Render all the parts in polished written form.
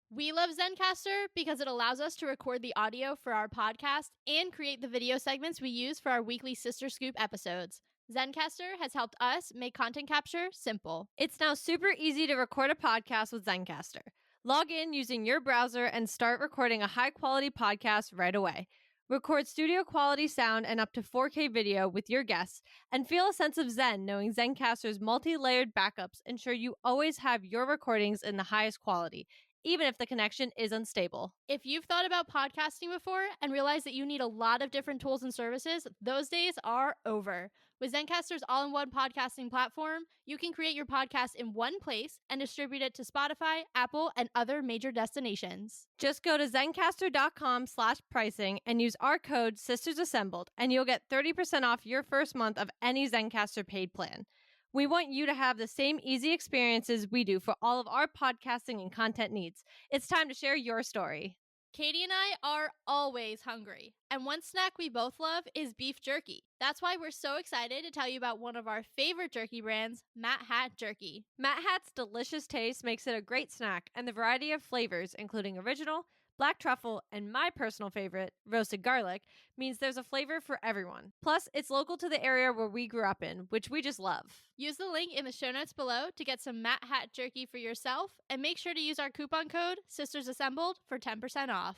We love Zencaster because it allows us to record the audio for our podcast and create the video segments we use for our weekly Sister Scoop episodes. Zencaster has helped us make content capture simple. It's now super easy to record a podcast with Zencaster. Log in using your browser and start recording a high-quality podcast right away. Record studio quality sound and up to 4K video with your guests, and feel a sense of zen knowing Zencaster's multi-layered backups ensure you always have your recordings in the highest quality, even if the connection is unstable. If you've thought about podcasting before and realized that you need a lot of different tools and services, those days are over. With Zencaster's all-in-one podcasting platform, you can create your podcast in one place and distribute it to Spotify, Apple, and other major destinations. Just go to Zencaster.com/pricing and use our code SistersAssembled, and you'll get 30% off your first month of any Zencaster paid plan. We want you to have the same easy experiences we do for all of our podcasting and content needs. It's time to share your story. Katie and I are always hungry, and one snack we both love is beef jerky. That's why we're so excited to tell you about one of our favorite jerky brands, Matt Hat Jerky. Matt Hat's delicious taste makes it a great snack, and the variety of flavors, including original, black truffle, and my personal favorite, roasted garlic, means there's a flavor for everyone. Plus, it's local to the area where we grew up in, which we just love. Use the link in the show notes below to get some Matt Hat Jerky for yourself, and make sure to use our coupon code SistersAssembled for 10% off.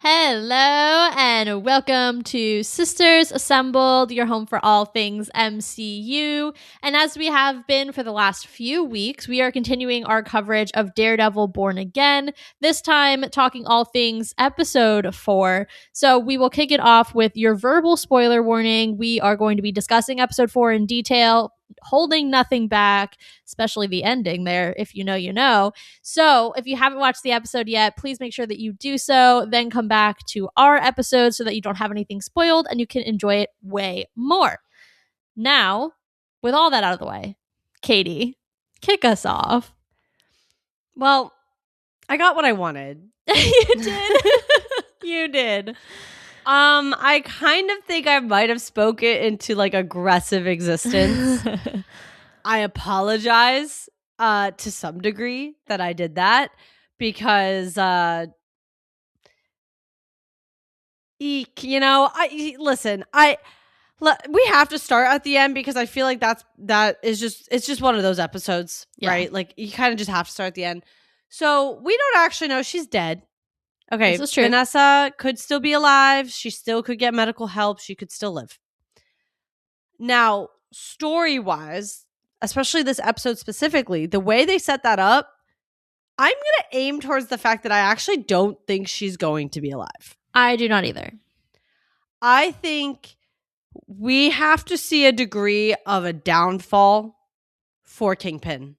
Hello and welcome to Sisters Assembled, your home for all things MCU. And as we have been for the last few weeks, we are continuing our coverage of Daredevil Born Again, this time talking all things episode 4. So we will kick it off with your verbal spoiler warning. We are going to be discussing episode 4 in detail, holding nothing back, especially the ending there. If you know, you know. So if you haven't watched the episode yet, please make sure that you do so. Then come back to our episode so that you don't have anything spoiled and you can enjoy it way more. Now, with all that out of the way, Katie, kick us off. Well, I got what I wanted. You did. You did. I kind of think I might have spoke it into like aggressive existence. I apologize to some degree that I did that because we have to start at the end because I feel like it's just one of those episodes, right? Like you kind of just have to start at the end. So we don't actually know she's dead. Okay, this is true. Vanessa could still be alive. She still could get medical help. She could still live. Now, story-wise, especially this episode specifically, the way they set that up, I'm going to aim towards the fact that I actually don't think she's going to be alive. I do not either. I think we have to see a degree of a downfall for Kingpin.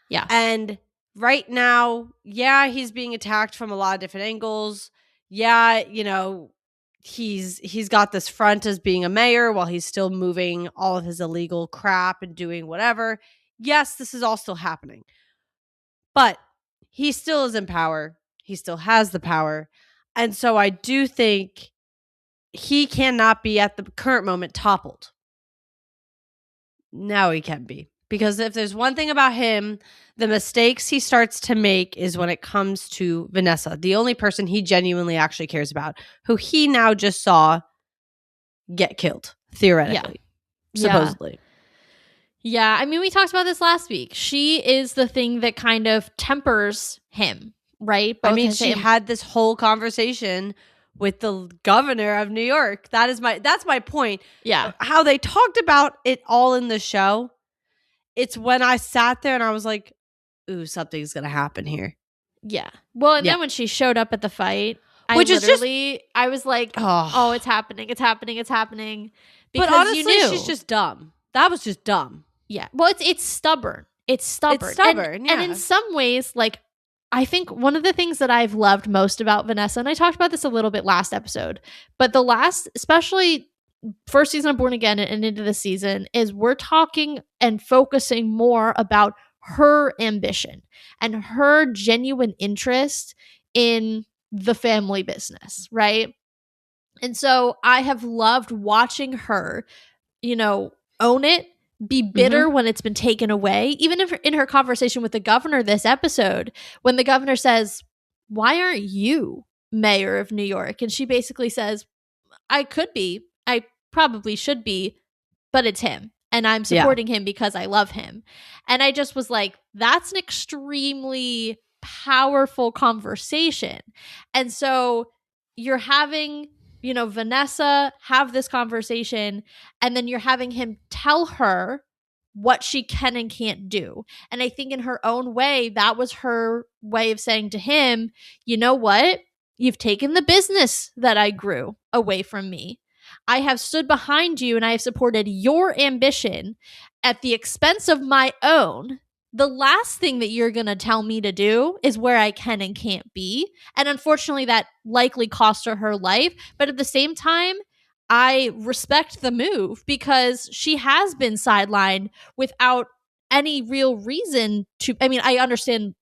Yeah. And right now, yeah, he's being attacked from a lot of different angles. Yeah, you know, he's got this front as being a mayor while he's still moving all of his illegal crap and doing whatever. Yes, this is all still happening. But he still is in power. He still has the power. And so I do think he cannot be at the current moment toppled. Now he can be. Because if there's one thing about him, the mistakes he starts to make is when it comes to Vanessa, the only person he genuinely actually cares about, who he now just saw get killed, theoretically, supposedly. Yeah, I mean, we talked about this last week. She is the thing that kind of tempers him, right? Both she had this whole conversation with the governor of New York. That's my point. Yeah. How they talked about it all in the show. It's when I sat there and I was like, ooh, something's going to happen here. Yeah. Well, and then when she showed up at the fight, I was like, oh, it's happening. It's happening. It's happening. Because but honestly, you knew. She's just dumb. That was just dumb. Yeah. Well, it's stubborn. It's stubborn. And in some ways, like, I think one of the things that I've loved most about Vanessa, and I talked about this a little bit last episode, but the last, especially first season of Born Again and into the season, is we're talking and focusing more about her ambition and her genuine interest in the family business, right? And so I have loved watching her, you know, own it, be bitter when it's been taken away. Even if in her conversation with the governor this episode, when the governor says, "Why aren't you mayor of New York?" And she basically says, "I could be. I probably should be, but it's him. And I'm supporting him because I love him." And I just was like, that's an extremely powerful conversation. And so you're having, Vanessa have this conversation, and then you're having him tell her what she can and can't do. And I think in her own way, that was her way of saying to him, you know what? You've taken the business that I grew away from me. I have stood behind you and I have supported your ambition at the expense of my own. The last thing that you're going to tell me to do is where I can and can't be. And unfortunately, that likely cost her life. But at the same time, I respect the move because she has been sidelined without any real reason to. I mean, I understand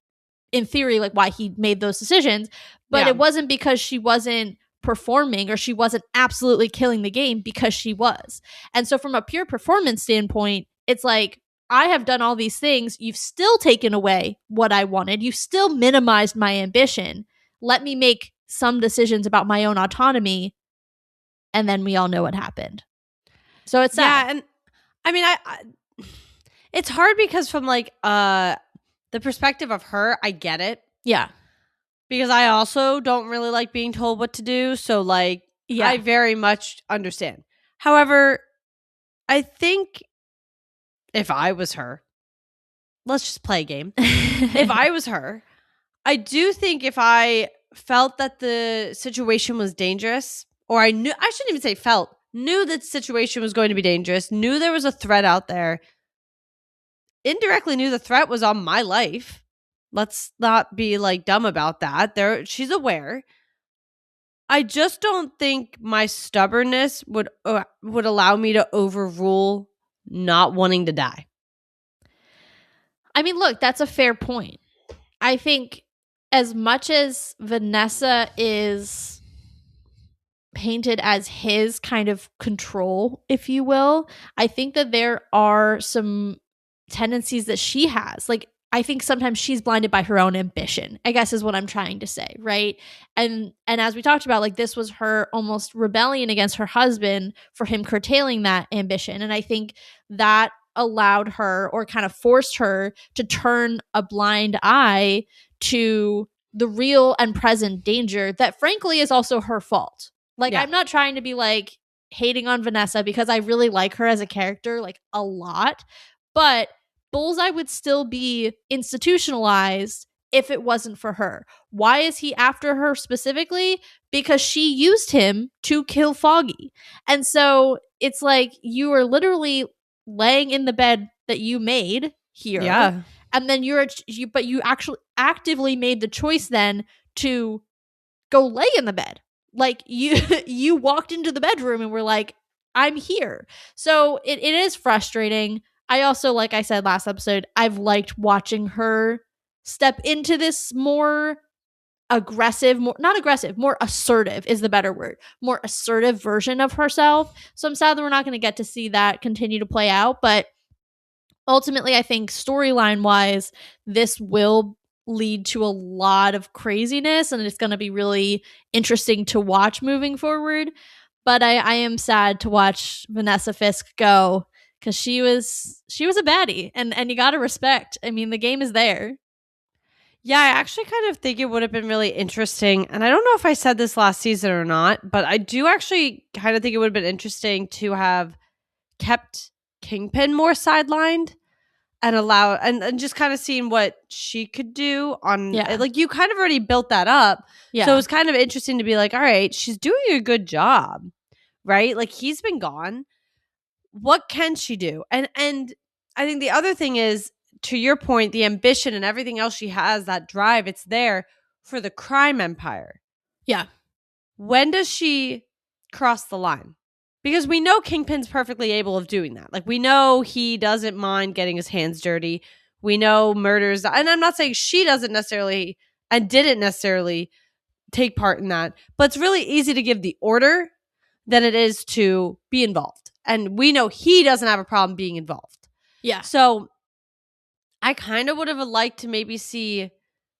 in theory, like why he made those decisions, but it wasn't because she wasn't performing or she wasn't absolutely killing the game, because she was. And so from a pure performance standpoint, it's like, I have done all these things. You've still taken away what I wanted. You've still minimized my ambition. Let me make some decisions about my own autonomy. And then we all know what happened. So it's sad. Yeah. And I mean, I it's hard because from like the perspective of her, I get it. Yeah. Because I also don't really like being told what to do. So, like, I very much understand. However, I think if I was her, let's just play a game. If I was her, I do think if I felt that the situation was dangerous, or I shouldn't even say felt, knew that the situation was going to be dangerous, knew there was a threat out there, indirectly knew the threat was on my life. Let's not be like dumb about that. She's aware. I just don't think my stubbornness would allow me to overrule not wanting to die. I mean, look, that's a fair point. I think as much as Vanessa is painted as his kind of control, if you will, I think that there are some tendencies that she has. Like, I think sometimes she's blinded by her own ambition, I guess is what I'm trying to say, right? And as we talked about, like, this was her almost rebellion against her husband for him curtailing that ambition. And I think that allowed her, or kind of forced her, to turn a blind eye to the real and present danger that frankly is also her fault. Like, I'm not trying to be like hating on Vanessa, because I really like her as a character, like, a lot, but Bullseye would still be institutionalized if it wasn't for her. Why is he after her specifically? Because she used him to kill Foggy. And so it's like, you are literally laying in the bed that you made here. Yeah. And then you actually actively made the choice then to go lay in the bed. Like, you walked into the bedroom and were like, I'm here. So it is frustrating. I also, like I said last episode, I've liked watching her step into this more aggressive, more assertive is the better word, more assertive version of herself. So I'm sad that we're not going to get to see that continue to play out. But ultimately, I think storyline wise, this will lead to a lot of craziness, and it's going to be really interesting to watch moving forward. But I am sad to watch Vanessa Fisk go, because she was a baddie, and you got to respect. I mean, the game is there. Yeah, I actually kind of think it would have been really interesting. And I don't know if I said this last season or not, but I do actually kind of think it would have been interesting to have kept Kingpin more sidelined and allow and just kind of seeing what she could do on like, you kind of already built that up. Yeah. So it was kind of interesting to be like, all right, she's doing a good job, right? Like, he's been gone. What can she do? And I think the other thing is, to your point, the ambition and everything else she has, that drive, it's there for the crime empire. Yeah. When does she cross the line? Because we know Kingpin's perfectly able of doing that. Like, we know he doesn't mind getting his hands dirty. We know murders. And I'm not saying she doesn't necessarily and didn't necessarily take part in that. But it's really easy to give the order, than it is to be involved. And we know he doesn't have a problem being involved. Yeah. So I kind of would have liked to maybe see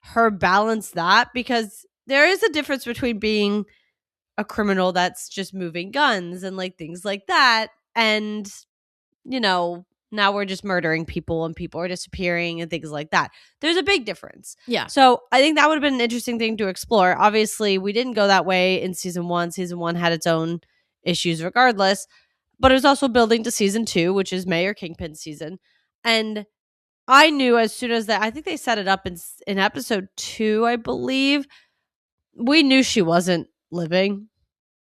her balance that, because there is a difference between being a criminal that's just moving guns and like things like that, and now we're just murdering people and people are disappearing and things like that. There's a big difference. Yeah. So I think that would have been an interesting thing to explore. Obviously, we didn't go that way in season 1. Season 1 had its own issues regardless, but it was also building to season 2, which is Mayor Kingpin season. And I knew as soon as that, I think they set it up in episode 2, I believe, we knew she wasn't living.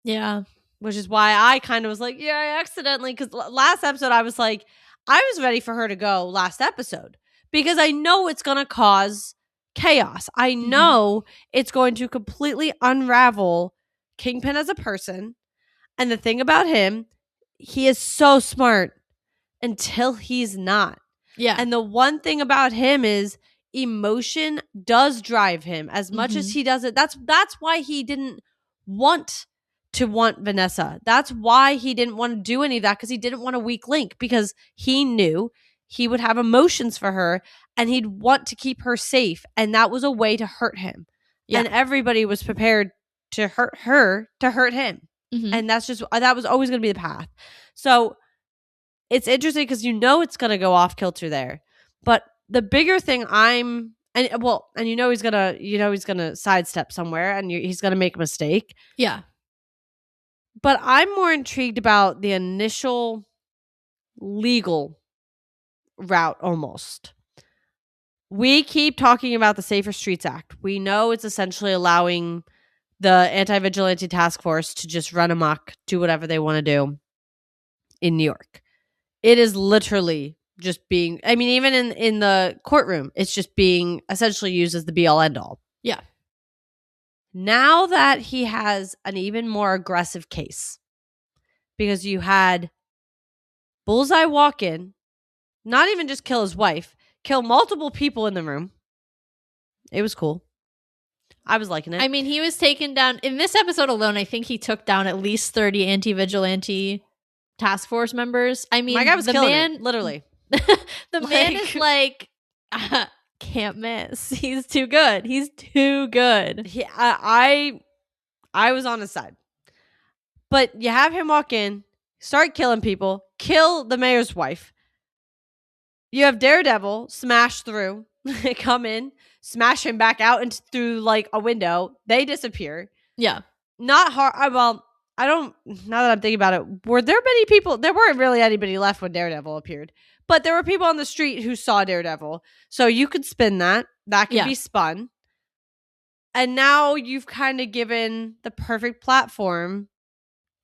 Yeah. Which is why I kind of was like, yeah, I accidentally, because last episode I was like, I was ready for her to go last episode because I know it's going to cause chaos. I know it's going to completely unravel Kingpin as a person. And the thing about him, he is so smart until he's not. Yeah. And the one thing about him is emotion does drive him as much as he doesn't. That's why he didn't want Vanessa. That's why he didn't want to do any of that, because he didn't want a weak link, because he knew he would have emotions for her and he'd want to keep her safe. And that was a way to hurt him. Yeah. And everybody was prepared to hurt her to hurt him. And that was always going to be the path. So it's interesting because it's going to go off kilter there. But the bigger thing and he's gonna sidestep somewhere and he's gonna make a mistake. Yeah. But I'm more intrigued about the initial legal route almost. We keep talking about the Safer Streets Act. We know it's essentially allowing the anti-vigilante task force to just run amok, do whatever they want to do in New York. It is literally just being, even in the courtroom, it's just being essentially used as the be-all end-all. Yeah. Now that he has an even more aggressive case, because you had Bullseye walk in, not even just kill his wife, kill multiple people in the room. It was cool. I was liking it. He was taken down in this episode alone. I think he took down at least 30 anti-vigilante task force members. My guy was killing it, literally. The man is like, can't miss. He's too good. He's too good. I was on his side. But you have him walk in, start killing people, kill the mayor's wife. You have Daredevil smash through, come in, smash him back out and through like a window. They disappear. Yeah. Not hard. Well, I don't, now that I'm thinking about it, were there many people? There weren't really anybody left when Daredevil appeared. But there were people on the street who saw Daredevil. So you could spin that. That could be spun. And now you've kind of given the perfect platform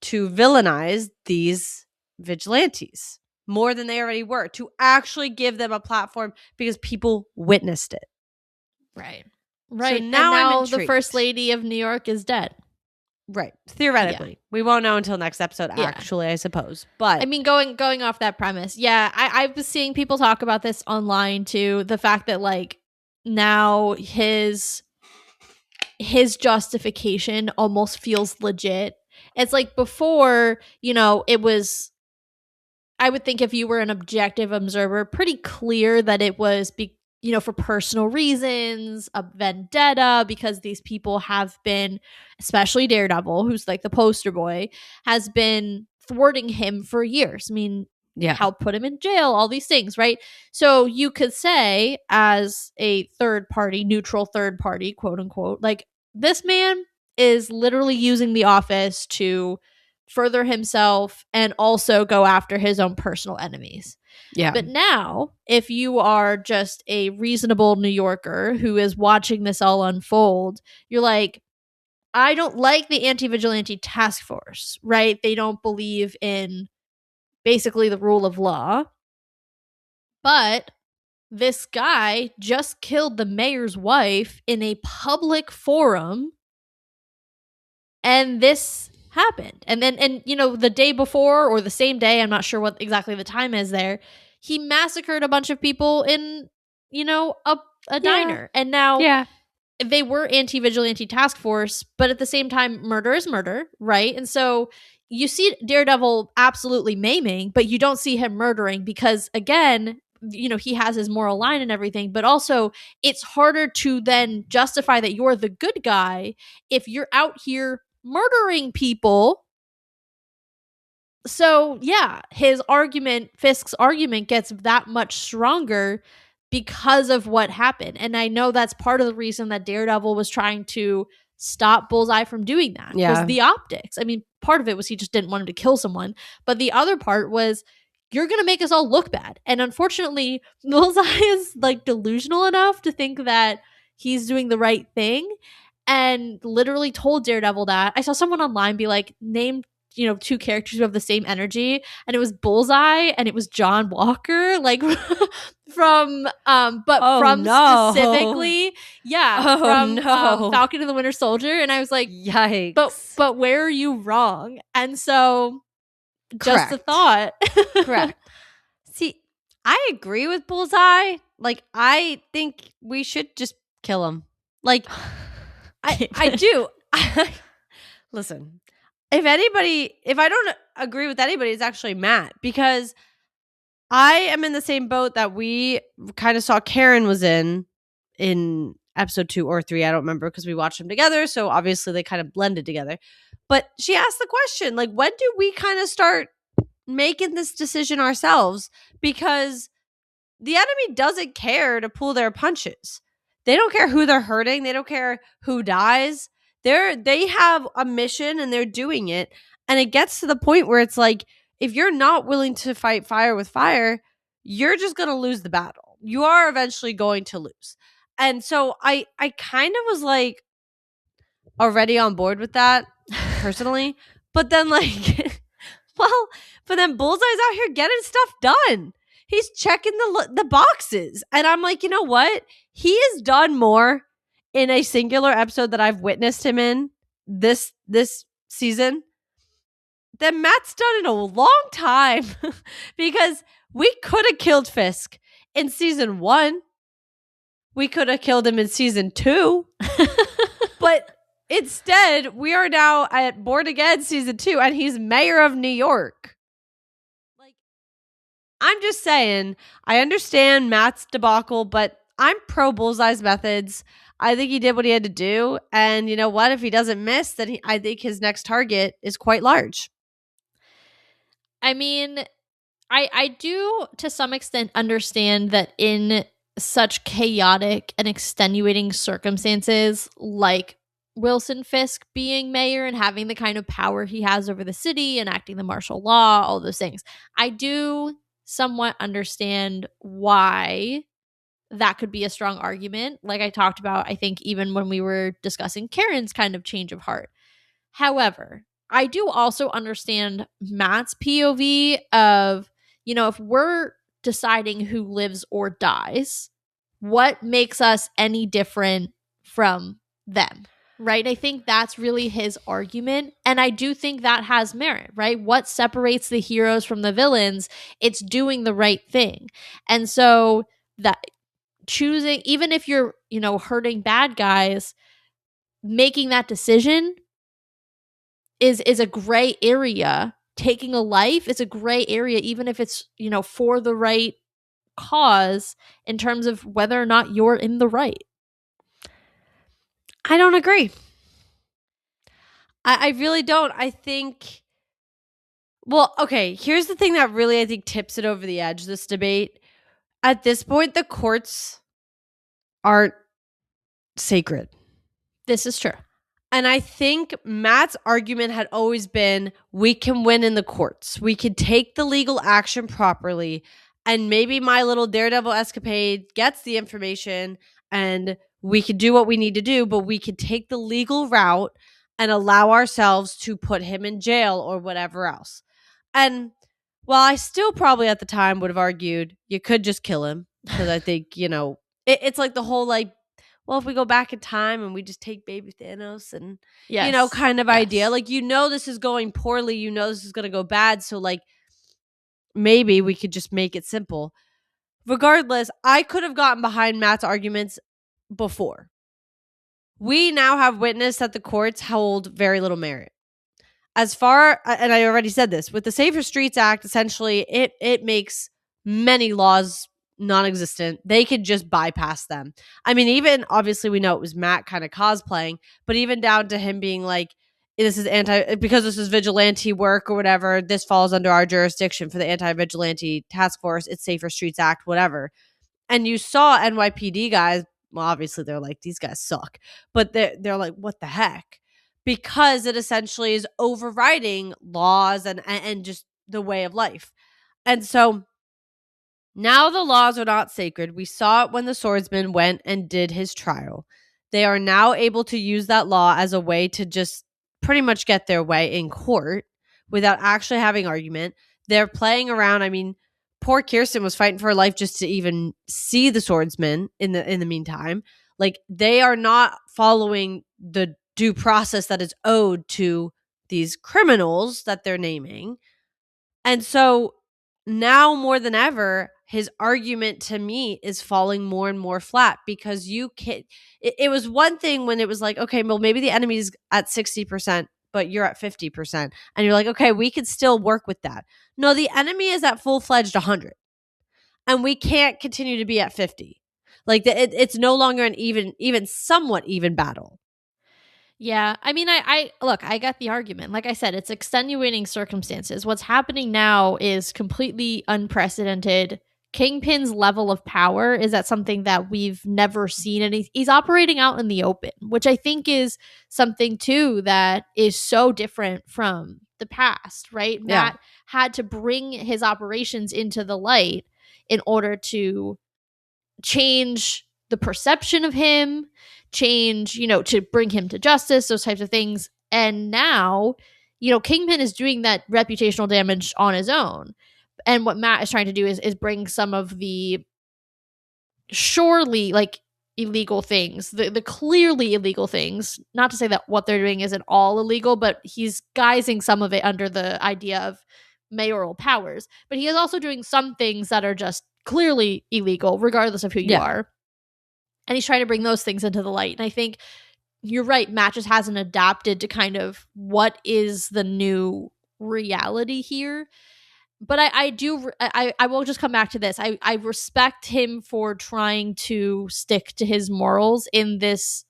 to villainize these vigilantes more than they already were. To actually give them a platform because people witnessed it. Right. So now the First Lady of New York is dead. Right. Theoretically. Yeah. We won't know until next episode, actually, I suppose. But going off that premise, I was seeing people talk about this online too. The fact that like now his justification almost feels legit. It's like before, it was, I would think if you were an objective observer, pretty clear that it was for personal reasons, a vendetta, because these people have been, especially Daredevil, who's like the poster boy, has been thwarting him for years. Help put him in jail, all these things, right? So you could say, as a third party, neutral third party, quote unquote, like this man is literally using the office to further himself and also go after his own personal enemies. Yeah. But now, if you are just a reasonable New Yorker who is watching this all unfold, you're like, I don't like the anti-vigilante task force, right? They don't believe in basically the rule of law. But this guy just killed the mayor's wife in a public forum. And this happened. And then, the day before or the same day, I'm not sure what exactly the time is there, he massacred a bunch of people in, a diner. And now they were anti-vigilante task force, but at the same time, murder is murder, right? And so you see Daredevil absolutely maiming, but you don't see him murdering because, again, he has his moral line and everything, but also it's harder to then justify that you're the good guy if you're out here murdering people. So yeah, Fisk's argument gets that much stronger because of what happened. And I know that's part of the reason that Daredevil was trying to stop Bullseye from doing that. Was the optics. I mean, part of it was he just didn't want him to kill someone, but the other part was, you're going to make us all look bad. And unfortunately, Bullseye is like delusional enough to think that he's doing the right thing, and literally told Daredevil that. I saw someone online be like, name two characters who have the same energy, and it was Bullseye and it was John Walker, like from specifically Falcon and the Winter Soldier. And I was like, yikes, but where are you wrong? And so just a thought. Correct. See, I agree with Bullseye. Like, I think we should just kill him. Like, I do. Listen, if I don't agree with anybody, it's actually Matt, because I am in the same boat that we kind of saw Karen was in episode 2 or 3. I don't remember, because we watched them together. So obviously they kind of blended together. But she asked the question, like, when do we kind of start making this decision ourselves? Because the enemy doesn't care to pull their punches. They don't care who they're hurting. They don't care who dies. They have a mission and they're doing it. And it gets to the point where it's like, if you're not willing to fight fire with fire, you're just going to lose the battle. You are eventually going to lose. And so I kind of was like already on board with that personally. But then like, but then Bullseye's out here getting stuff done. He's checking the boxes. And I'm like, you know what? He has done more in a singular episode that I've witnessed him in this season than Matt's done in a long time. Because we could have killed Fisk in season 1. We could have killed him in season 2. But instead, we are now at Born Again season 2, and he's mayor of New York. Like, I'm just saying, I understand Matt's debacle, but I'm pro Bullseye's methods. I think he did what he had to do. And you know what? If he doesn't miss, then I think his next target is quite large. I mean, I do to some extent understand that in such chaotic and extenuating circumstances, like Wilson Fisk being mayor and having the kind of power he has over the city, enacting the martial law, all those things, I do somewhat understand why that could be a strong argument. Like I talked about, I think even when we were discussing Karen's kind of change of heart. However, I do also understand Matt's POV of, if we're deciding who lives or dies, what makes us any different from them, right? I think that's really his argument. And I do think that has merit, right? What separates the heroes from the villains? It's doing the right thing. And so that choosing, even if you're, hurting bad guys, making that decision is a gray area. Taking a life is a gray area, even if it's, for the right cause, in terms of whether or not you're in the right. I don't agree. I really don't. I think, well, okay, here's the thing that really, I think, tips it over the edge, this debate. At this point, the courts aren't sacred. This is true. And I think Matt's argument had always been, we can win in the courts. We can take the legal action properly. And maybe my little Daredevil escapade gets the information and we can do what we need to do, but we can take the legal route and allow ourselves to put him in jail or whatever else. And while I still probably at the time would have argued, you could just kill him. Because I think, it's like the whole like, well, if we go back in time and we just take baby Thanos and, kind of idea. Like, this is going poorly. This is going to go bad. So, like, maybe we could just make it simple. Regardless, I could have gotten behind Matt's arguments before. We now have witnessed that the courts hold very little merit. as far, and I already said this, with the Safer Streets Act, essentially it makes many laws non-existent. They could just bypass them. I mean, even obviously we know it was Matt kind of cosplaying, but even down to him being like, this is because this is vigilante work or whatever, this falls under our jurisdiction for the anti-vigilante task force, it's Safer Streets Act, whatever. And you saw NYPD guys, well, obviously they're like, these guys suck, but they're like, what the heck? Because it essentially is overriding laws and just the way of life. And so now the laws are not sacred. We saw it when the swordsman went and did his trial. They are now able to use that law as a way to just pretty much get their way in court without actually having argument. They're playing around. I mean, poor Kirsten was fighting for her life just to even see the swordsman in the meantime. Like, they are not following the due process that is owed to these criminals that they're naming. And so now more than ever, his argument to me is falling more and more flat, because you can't. It was one thing when it was like, okay, well, maybe the enemy's at 60%, but you're at 50%. And you're like, okay, we could still work with that. No, the enemy is at full-fledged 100. And we can't continue to be at 50. Like, it's no longer an even somewhat even battle. Yeah, I mean, I look, I get the argument. Like I said, it's extenuating circumstances. What's happening now is completely unprecedented. Kingpin's level of power is at something that we've never seen, and he's operating out in the open, which I think is something too that is so different from the past, right? Yeah. Matt had to bring his operations into the light in order to change the perception of him, change, to bring him to justice, those types of things. And now, Kingpin is doing that reputational damage on his own. And what Matt is trying to do is bring some of the surely illegal things, the clearly illegal things. Not to say that what they're doing isn't all illegal, but he's guising some of it under the idea of mayoral powers. But he is also doing some things that are just clearly illegal, regardless of who you are. And he's trying to bring those things into the light. And I think you're right, Matt just hasn't adapted to kind of what is the new reality here. But I will just come back to this. I respect him for trying to stick to his morals in this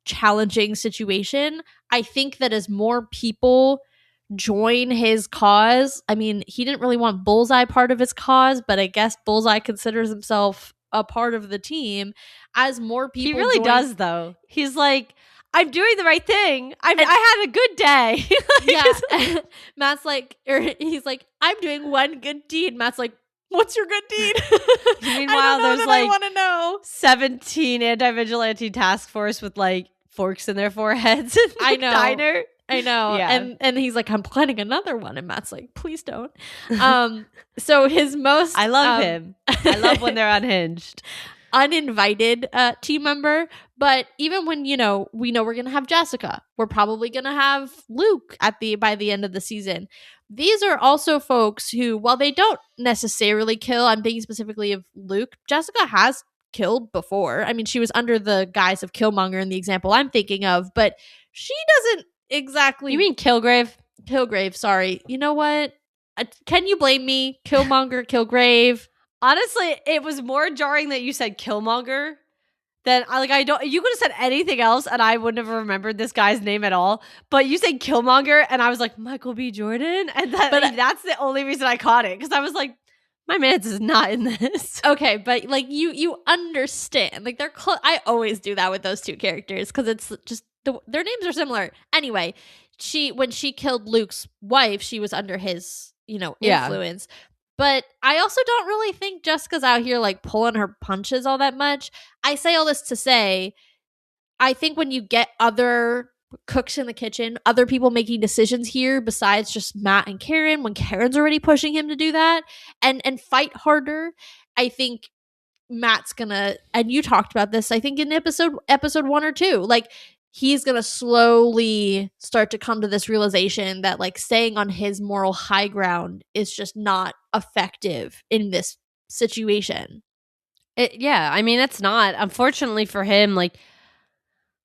challenging situation. I think that as more people join his cause, I mean, he didn't really want Bullseye part of his cause, but I guess Bullseye considers himself a part of the team. As more people, he really does, though. He's like, I'm doing the right thing. I had a good day. Yeah. Matt's like, he's like, I'm doing one good deed. Matt's like, what's your good deed? Meanwhile, there's like, I want to know 17 anti-vigilante task force with like forks in their foreheads. I know. Diner. I know. Yeah. And he's like, I'm planning another one. And Matt's like, please don't. So his most I love him. I love when they're unhinged. Uninvited team member. But even when, we know we're going to have Jessica, we're probably going to have Luke by the end of the season. These are also folks who, while they don't necessarily kill, I'm thinking specifically of Luke, Jessica has killed before. I mean, she was under the guise of Killmonger in the example I'm thinking of, but she doesn't exactly. You mean Kilgrave? Kilgrave, sorry. You know what? Can you blame me? Killmonger, Kilgrave. Honestly, it was more jarring that you said Killmonger than you could have said anything else and I wouldn't have remembered this guy's name at all. But you said Killmonger and I was like, Michael B. Jordan? And that's the only reason I caught it. Because I was like, my man's is not in this. Okay, but you understand. I always do that with those two characters because it's just their names are similar. Anyway, when she killed Luke's wife, she was under his, influence. Yeah. But I also don't really think Jessica's out here pulling her punches all that much. I say all this to say, I think when you get other cooks in the kitchen, other people making decisions here besides just Matt and Karen, when Karen's already pushing him to do that and fight harder, I think Matt's gonna, and you talked about this, I think in episode 1 or 2, he's gonna slowly start to come to this realization that staying on his moral high ground is just not effective in this situation. Yeah, I mean, it's not. Unfortunately for him,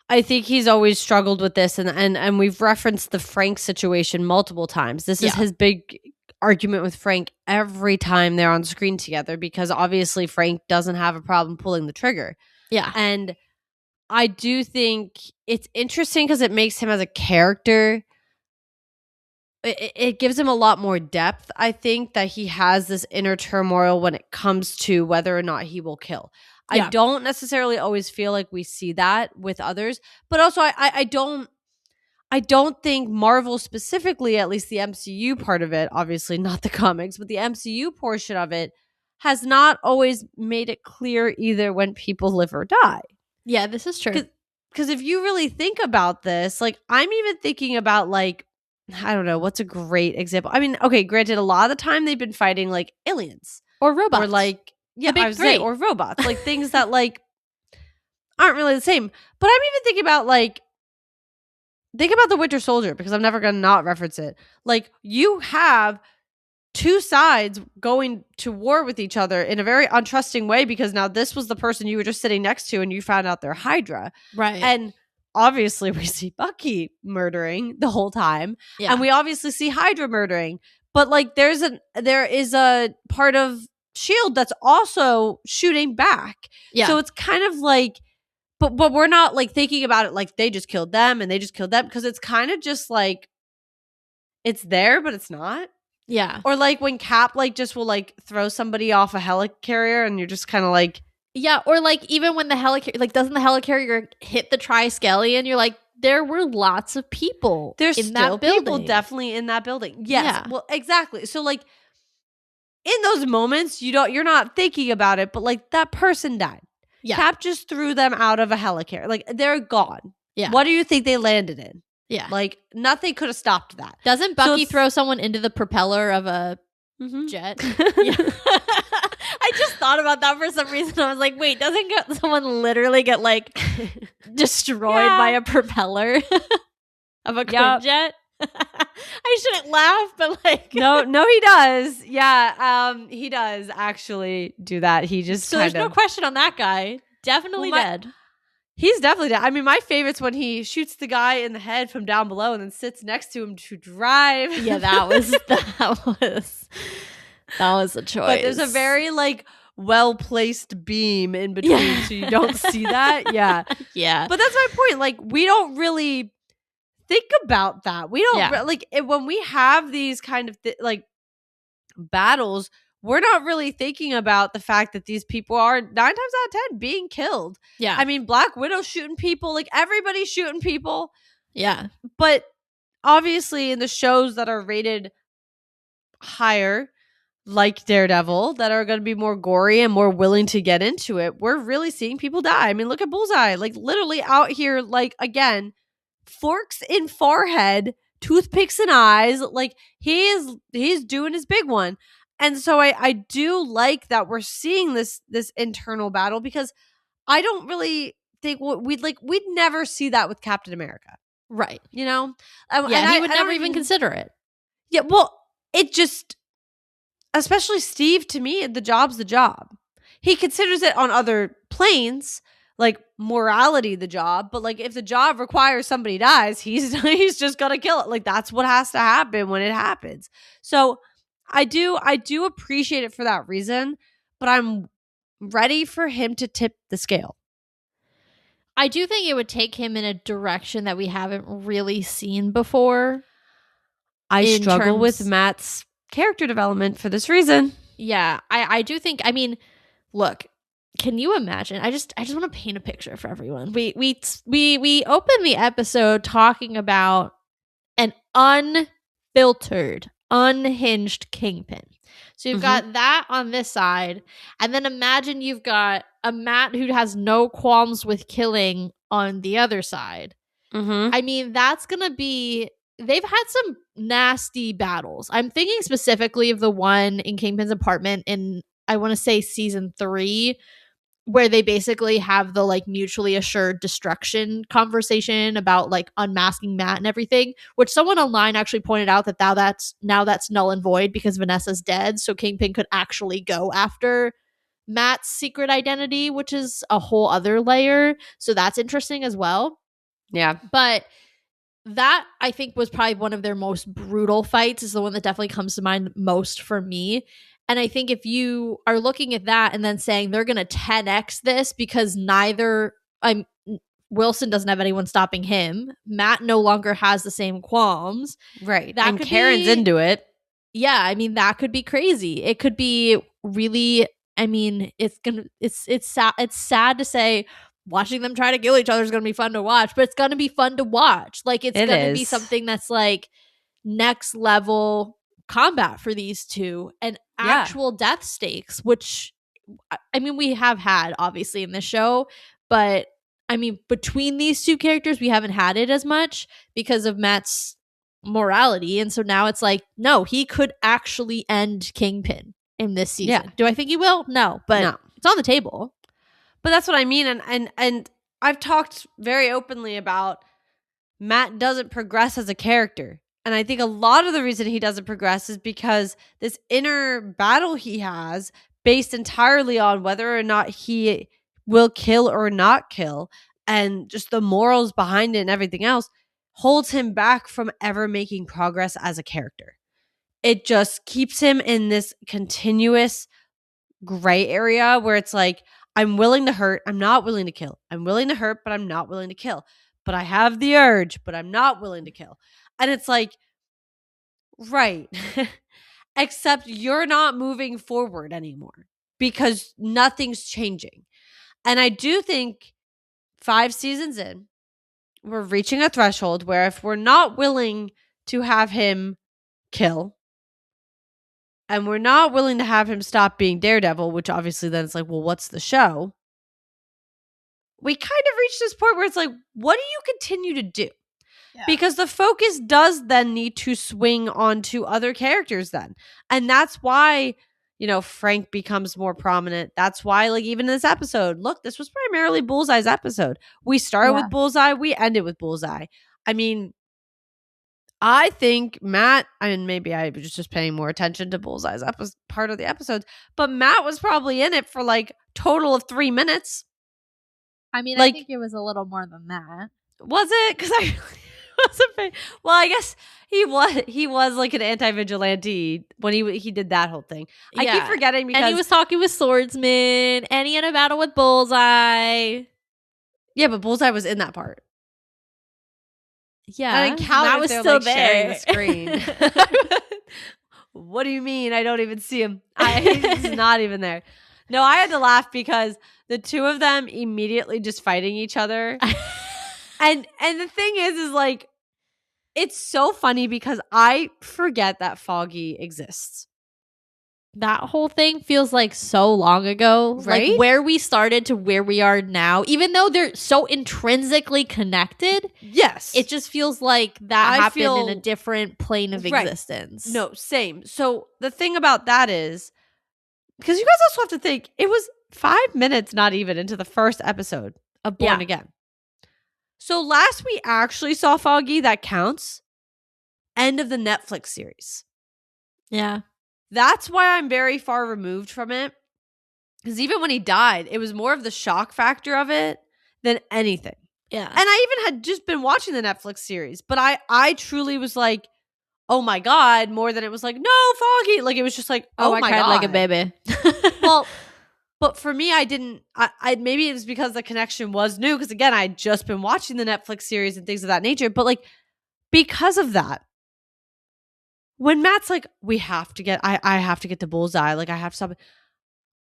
I think he's always struggled with this, and we've referenced the Frank situation multiple times. This is his big argument with Frank every time they're on screen together, because obviously Frank doesn't have a problem pulling the trigger. Yeah. And I do think it's interesting because it makes him as a character, it gives him a lot more depth. I think that he has this inner turmoil when it comes to whether or not he will kill. Yeah. I don't necessarily always feel like we see that with others, but also I don't think Marvel specifically, at least the MCU part of it, obviously not the comics, but the MCU portion of it has not always made it clear either when people live or die. Yeah, this is true. Because if you really think about this, like, I'm even thinking about, like, I don't know, what's a great example? I mean, okay, granted, a lot of the time they've been fighting, like, aliens. Or robots. Or, like, yeah, big I was saying, three. or robots. Like, things that, like, aren't really the same. But I'm even thinking about, like, think about the Winter Soldier, because I'm never going to not reference it. Like, you have two sides going to war with each other in a very untrusting way, because now this was the person you were just sitting next to and you found out they're Hydra. Right. And obviously we see Bucky murdering the whole time. Yeah. And we obviously see Hydra murdering. But, like, there is a part of S.H.I.E.L.D. that's also shooting back. Yeah. So it's kind of like, but we're not, like, thinking about it like they just killed them and they just killed them, because it's kind of just like, it's there, but it's not. Yeah. Or, like, when Cap, like, just will, like, throw somebody off a helicarrier and you're just kind of like, yeah. Or, like, even when the helicarrier, like, doesn't the helicarrier hit the Triskelion? You're like, there were lots of people there's in still that building. people definitely in that building. Yes. Yeah. Well, exactly. So, like, in those moments, you're not thinking about it, but, like, that person died. Yeah. Cap just threw them out of a helicarrier. Like, they're gone. Yeah. What do you think they landed in? Yeah. Like, nothing could have stopped that. Doesn't Bucky throw someone into the propeller of a jet? Yeah. I just thought about that for some reason. I was like, wait, doesn't someone literally get, like, destroyed by a propeller of a Quinjet? I shouldn't laugh, but, like, no, he does. Yeah, he does actually do that. He just so there's no question on that guy. Definitely dead. He's definitely dead. I mean, my favorite's when he shoots the guy in the head from down below and then sits next to him to drive. Yeah, that was a choice. But there's a very, like, well-placed beam in between, so you don't see that. Yeah. Yeah. But that's my point. Like, we don't really think about that. We don't like when we have these kind of like battles, we're not really thinking about the fact that these people are 9 times out of 10 being killed. Yeah. I mean, Black Widow shooting people, like, everybody's shooting people. Yeah. But obviously in the shows that are rated higher, like Daredevil, that are going to be more gory and more willing to get into it, we're really seeing people die. I mean, look at Bullseye, like, literally out here, like, again, forks in forehead, toothpicks in eyes, like, he's doing his big one. And so I do like that we're seeing this internal battle, because I don't really think we'd never see that with Captain America, right? You know, yeah, he would never even consider it. Yeah, well, it just, especially Steve, to me, the job's the job. He considers it on other planes, like morality, the job, but, like, if the job requires somebody dies, he's just gonna kill it. Like, that's what has to happen when it happens. So I do appreciate it for that reason, but I'm ready for him to tip the scale. I do think it would take him in a direction that we haven't really seen before. I struggle with Matt's character development for this reason. Yeah, I do think, I mean, look, can you imagine? I just want to paint a picture for everyone. We opened the episode talking about an unfiltered, unhinged Kingpin. So you've got that on this side, and then imagine you've got a Matt who has no qualms with killing on the other side. I mean, that's gonna be, they've had some nasty battles. I'm thinking specifically of the one in Kingpin's apartment in, I want to say, season 3, where they basically have the, like, mutually assured destruction conversation about, like, unmasking Matt and everything, which someone online actually pointed out that now that's null and void because Vanessa's dead, so Kingpin could actually go after Matt's secret identity, which is a whole other layer. So that's interesting as well. Yeah. But that, I think, was probably one of their most brutal fights, is the one that definitely comes to mind most for me. And I think if you are looking at that and then saying they're going to 10x this because Wilson doesn't have anyone stopping him, Matt no longer has the same qualms. Right. That and could Karen's be, into it. Yeah, I mean, that could be crazy. It could be really, I mean, it's sad to say watching them try to kill each other is going to be fun to watch, but it's going to be fun to watch. Like, it's going to be something that's like next level combat for these two and actual death stakes, which, I mean, we have had obviously in this show, but I mean, between these two characters, we haven't had it as much because of Matt's morality. And so now it's like, no, he could actually end Kingpin in this season. Yeah. Do I think he will? No, but it's on the table. But that's what I mean. And I've talked very openly about Matt doesn't progress as a character. And I think a lot of the reason he doesn't progress is because this inner battle he has, based entirely on whether or not he will kill or not kill, and just the morals behind it and everything else, holds him back from ever making progress as a character. It just keeps him in this continuous gray area where it's like, I'm willing to hurt, I'm not willing to kill. I'm willing to hurt, but I'm not willing to kill. But I have the urge, but I'm not willing to kill. And it's like, right. Except you're not moving forward anymore because nothing's changing. And I do think 5 seasons in, we're reaching a threshold where if we're not willing to have him kill, and we're not willing to have him stop being Daredevil, which obviously then it's like, well, what's the show? We kind of reached this point where it's like, what do you continue to do? Yeah. Because the focus does then need to swing onto other characters then. And that's why, Frank becomes more prominent. That's why, like, even in this episode, look, this was primarily Bullseye's episode. We started with Bullseye, we ended with Bullseye. I mean, I think Matt, and maybe I was just paying more attention to Bullseye's part of the episodes, but Matt was probably in it for like total of 3 minutes. I mean, I think it was a little more than that. Was it? Because I wasn't paying. Well, I guess he was like an anti-vigilante when he did that whole thing. Yeah. I keep forgetting because and he was talking with swordsmen, and he had a battle with Bullseye. Yeah, but Bullseye was in that part. Yeah, and Matt was still there, sharing the screen. What do you mean? I don't even see him. He's not even there. No, I had to laugh because the two of them immediately just fighting each other. and the thing is like, it's so funny because I forget that Foggy exists. That whole thing feels like so long ago, right? Like where we started to where we are now, even though they're so intrinsically connected. Yes. It just feels like that happened in a different plane of existence. No, same. So the thing about that is, because you guys also have to think, it was 5 minutes, not even, into the first episode of Born Again. So last we actually saw Foggy, that counts, end of the Netflix series. Yeah. That's why I'm very far removed from it. Because even when he died, it was more of the shock factor of it than anything. Yeah. And I even had just been watching the Netflix series, but I truly was like, oh my God, more than it was like, no, Foggy. Like, it was just like, oh my God. God. Like a baby. Well, but for me, I didn't, maybe it was because the connection was new. Because again, I had just been watching the Netflix series and things of that nature. But like, because of that, when Matt's like, I have to get to Bullseye. Like, I have to stop it.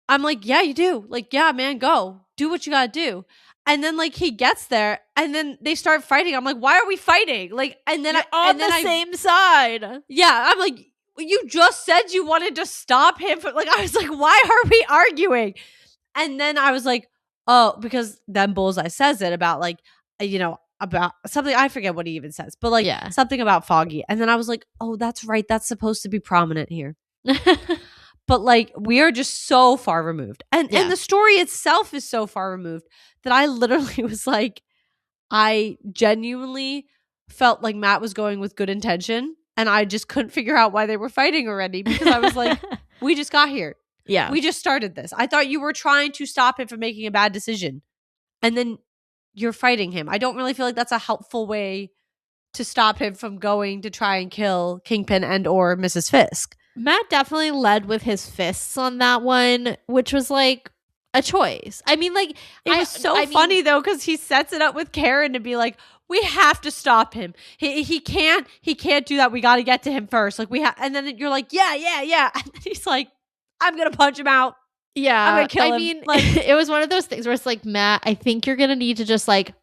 I'm like, yeah, you do. Like, yeah, man, go. Do what you got to do. And then like he gets there and then they start fighting. I'm like, why are we fighting? Like, and then You're on the same side. Yeah. I'm like, you just said you wanted to stop him. Like, I was like, why are we arguing? And then I was like, oh, because then Bullseye says it about like, about something. I forget what he even says, but like something about Foggy. And then I was like, oh, that's right. That's supposed to be prominent here. But like, we are just so far removed. And the story itself is so far removed that I literally was like, I genuinely felt like Matt was going with good intention. And I just couldn't figure out why they were fighting already, because I was like, we just got here. Yeah. We just started this. I thought you were trying to stop him from making a bad decision. And then you're fighting him. I don't really feel like that's a helpful way to stop him from going to try and kill Kingpin and or Mrs. Fisk. Matt definitely led with his fists on that one, which was like a choice. I mean, like, it was so funny though, because he sets it up with Karen to be like, we have to stop him. He can't do that. We got to get to him first. Like and then you're like, yeah. And then he's like, I'm gonna punch him out. Yeah, I'm gonna kill him. I mean, like, it was one of those things where it's like, Matt, I think you're gonna need to just like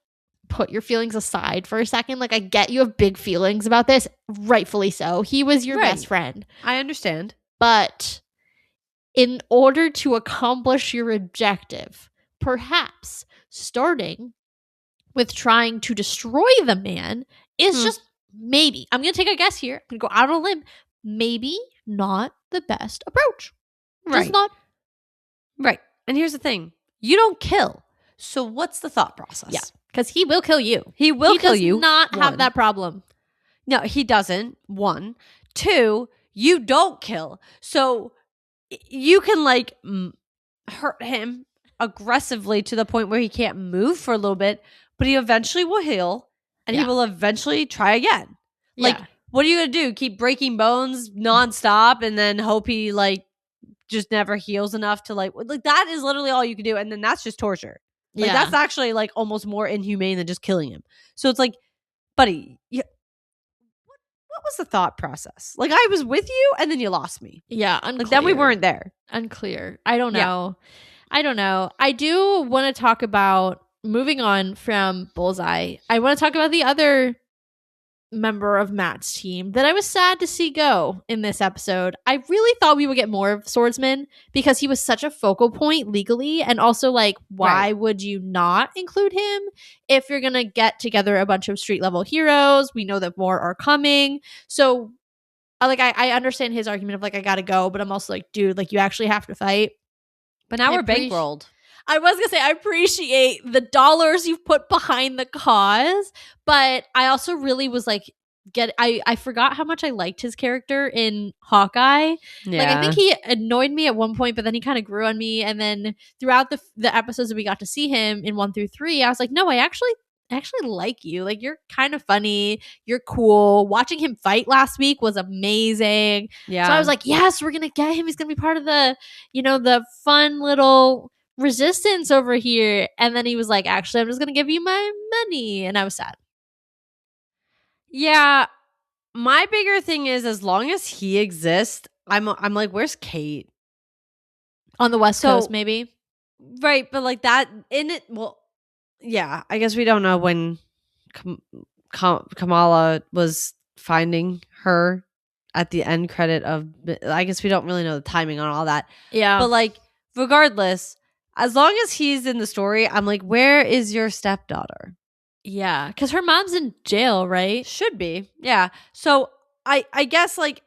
put your feelings aside for a second. Like, I get you have big feelings about this, rightfully so. He was your best friend. I understand. But in order to accomplish your objective, perhaps starting with trying to destroy the man is just maybe, I'm going to take a guess here, I'm going to go out on a limb, maybe not the best approach. Right. Just not. Right. And here's the thing. You don't kill. So what's the thought process? Yeah. Because he will kill you. He will kill you. He does not have that problem. No, he doesn't. 1. 2, you don't kill. So you can like hurt him aggressively to the point where he can't move for a little bit, but he eventually will heal and he will eventually try again. Like, what are you going to do? Keep breaking bones nonstop and then hope he like just never heals enough to like that is literally all you can do. And then that's just torture. Like, that's actually like almost more inhumane than just killing him. So it's like, buddy, what was the thought process? Like, I was with you and then you lost me. Yeah. Unclear. Like, then we weren't there. Unclear. I don't know. I don't know. I do want to talk about, moving on from Bullseye, I want to talk about the other member of Matt's team that I was sad to see go in this episode. I really thought we would get more of Swordsman because he was such a focal point legally, and also like, why would you not include him if you're gonna get together a bunch of street level heroes? We know that more are coming, so like I understand his argument of like, I gotta go, but I'm also like, dude, like, you actually have to fight. But now we're bankrolled. I was gonna say, I appreciate the dollars you've put behind the cause, but I also really was like, I forgot how much I liked his character in Hawkeye. Yeah. Like, I think he annoyed me at one point, but then he kind of grew on me. And then throughout the episodes that we got to see him in 1 through 3, I was like, no, I actually like you. Like, you're kind of funny. You're cool. Watching him fight last week was amazing. Yeah. So I was like, yes, we're gonna get him. He's gonna be part of the, the fun little resistance over here. And then he was like, actually, I'm just gonna give you my money. And I was sad. Yeah. My bigger thing is, as long as he exists, I'm like, where's Kate? On the West Coast, maybe. Right. But like that in it. Well, yeah, I guess we don't know when Kamala was finding her at the end credit of, I guess we don't really know the timing on all that. Yeah. But like, regardless, as long as he's in the story, I'm like, where is your stepdaughter? Yeah. Because her mom's in jail, right? Should be. Yeah. So I guess like,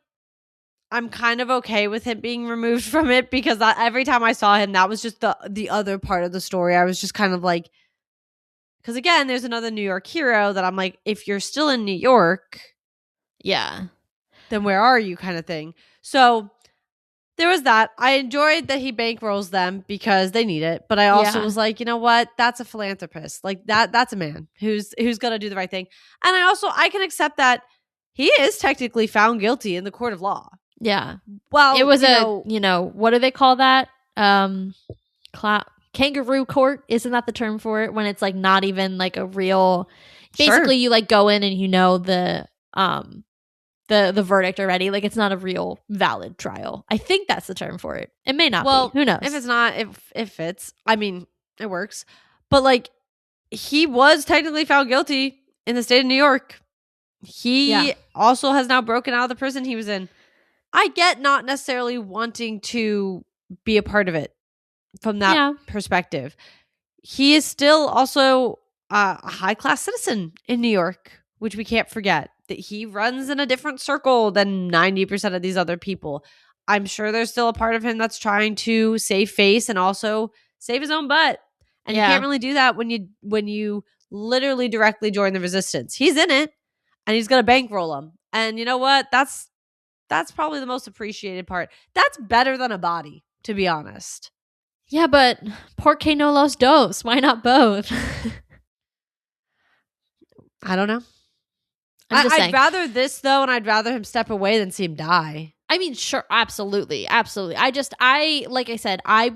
I'm kind of okay with him being removed from it, because every time I saw him, that was just the other part of the story. I was just kind of like, because again, there's another New York hero that I'm like, if you're still in New York, yeah, then where are you, kind of thing. So there was that. I enjoyed that he bankrolls them because they need it, but I also was like, you know what? That's a philanthropist. Like that's a man who's gonna do the right thing. And I can accept that he is technically found guilty in the court of law. Yeah. Well, it was what do they call that? Kangaroo court, isn't that the term for it, when it's like not even like a real, basically you like go in and the verdict already, like it's not a real valid trial. I think that's the term for it. It may not be. Who knows? If it's not, if it's, I mean, it works. But like, he was technically found guilty in the state of New York. He also has now broken out of the prison he was in. I get not necessarily wanting to be a part of it from that perspective. He is still also a high-class citizen in New York, which we can't forget. That he runs in a different circle than 90% of these other people. I'm sure there's still a part of him that's trying to save face and also save his own butt. And you can't really do that when you literally directly join the resistance. He's in it, and he's going to bankroll him. And you know what? That's probably the most appreciated part. That's better than a body, to be honest. Yeah, but por qué no los dos? Why not both? I don't know. I'm just saying. I'd rather this though, and I'd rather him step away than see him die. I mean, sure, absolutely. Like I said, I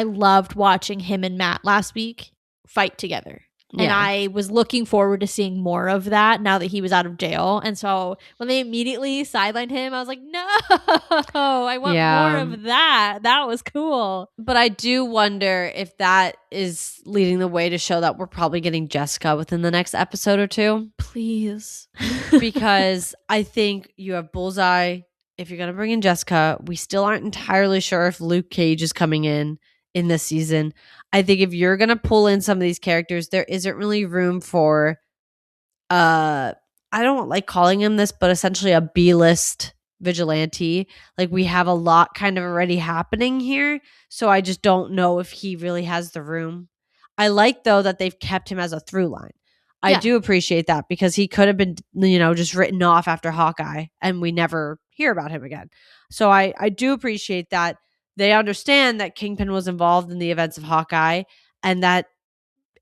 loved watching him and Matt last week fight together. And Yeah. I was looking forward to seeing more of that now that he was out of jail. And so when they immediately sidelined him, I was like, no, I want more of that. That was cool. But I do wonder if that is leading the way to show that we're probably getting Jessica within the next episode or two. Please. Because I think you have Bullseye. If you're going to bring in Jessica, we still aren't entirely sure if Luke Cage is coming in this season. I think if you're going to pull in some of these characters, there isn't really room for, I don't like calling him this, but essentially a B-list vigilante. Like, we have a lot kind of already happening here. So I just don't know if he really has the room. I like, though, that they've kept him as a through line. I do appreciate that because he could have been, just written off after Hawkeye and we never hear about him again. So I do appreciate that they understand that Kingpin was involved in the events of Hawkeye and that